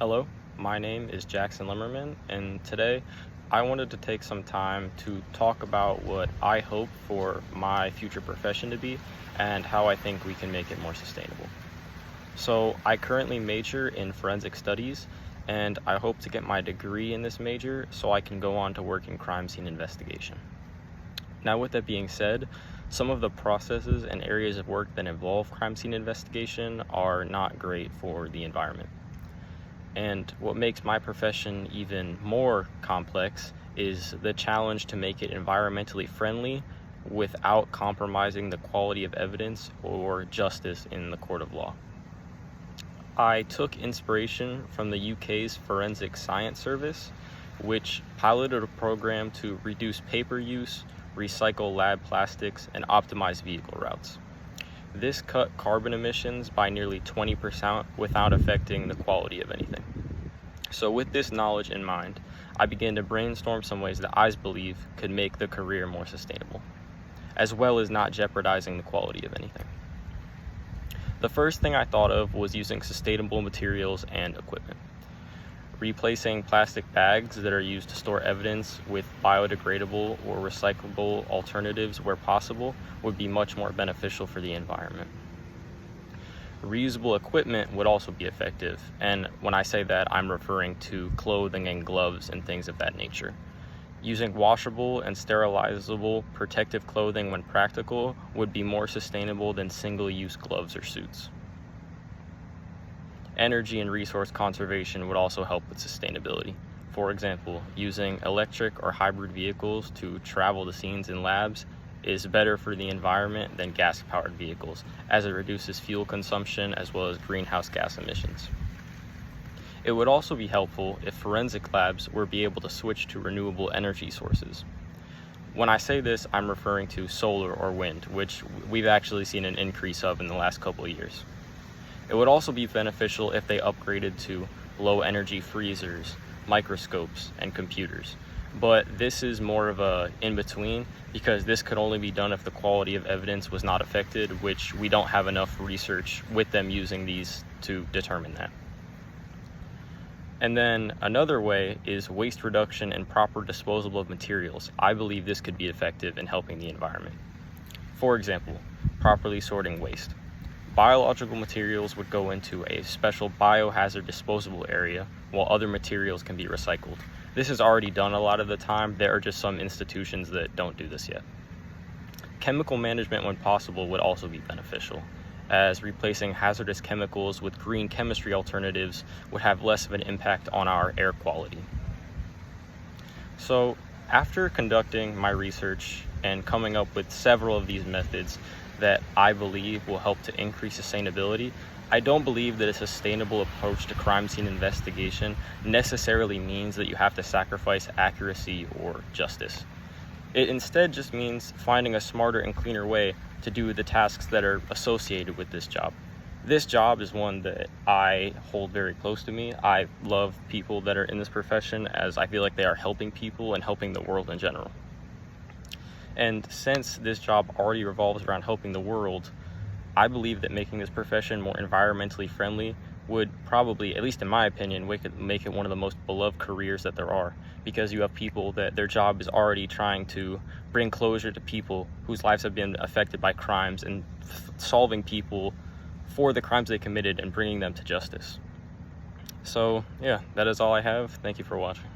Hello, my name is Jackson Limmerman, and today I wanted to take some time to talk about what I hope for my future profession to be and how I think we can make it more sustainable. So, I currently major in forensic studies, and I hope to get my degree in this major so I can go on to work in crime scene investigation. Now, with that being said, some of the processes and areas of work that involve crime scene investigation are not great for the environment. And what makes my profession even more complex is the challenge to make it environmentally friendly without compromising the quality of evidence or justice in the court of law. I took inspiration from the UK's Forensic Science Service, which piloted a program to reduce paper use, recycle lab plastics, and optimize vehicle routes. This cut carbon emissions by nearly 20% without affecting the quality of anything. So with this knowledge in mind, I began to brainstorm some ways that I believe could make the career more sustainable, as well as not jeopardizing the quality of anything. The first thing I thought of was using sustainable materials and equipment. Replacing plastic bags that are used to store evidence with biodegradable or recyclable alternatives where possible would be much more beneficial for the environment. Reusable equipment would also be effective, and when I say that, I'm referring to clothing and gloves and things of that nature. Using washable and sterilizable protective clothing when practical would be more sustainable than single-use gloves or suits. Energy and resource conservation would also help with sustainability. For example, using electric or hybrid vehicles to travel to scenes in labs is better for the environment than gas-powered vehicles, as it reduces fuel consumption as well as greenhouse gas emissions. It would also be helpful if forensic labs were be able to switch to renewable energy sources. When I say this, I'm referring to solar or wind, which we've actually seen an increase of in the last couple of years. It would also be beneficial if they upgraded to low-energy freezers, microscopes, and computers. But this is more of a in-between because this could only be done if the quality of evidence was not affected, which we don't have enough research with them using these to determine that. And then another way is waste reduction and proper disposal of materials. I believe this could be effective in helping the environment. For example, properly sorting waste. Biological materials would go into a special biohazard disposable area, while other materials can be recycled. This is already done a lot of the time. There are just some institutions that don't do this yet. Chemical management, when possible, would also be beneficial, as replacing hazardous chemicals with green chemistry alternatives would have less of an impact on our air quality. So, after conducting my research and coming up with several of these methods that I believe will help to increase sustainability, I don't believe that a sustainable approach to crime scene investigation necessarily means that you have to sacrifice accuracy or justice. It instead just means finding a smarter and cleaner way to do the tasks that are associated with this job. This job is one that I hold very close to me. I love people that are in this profession, as I feel like they are helping people and helping the world in general. And since this job already revolves around helping the world, I believe that making this profession more environmentally friendly would probably, at least in my opinion, make it one of the most beloved careers that there are, because you have people that their job is already trying to bring closure to people whose lives have been affected by crimes and solving people for the crimes they committed and bringing them to justice. So yeah, that is all I have. Thank you for watching.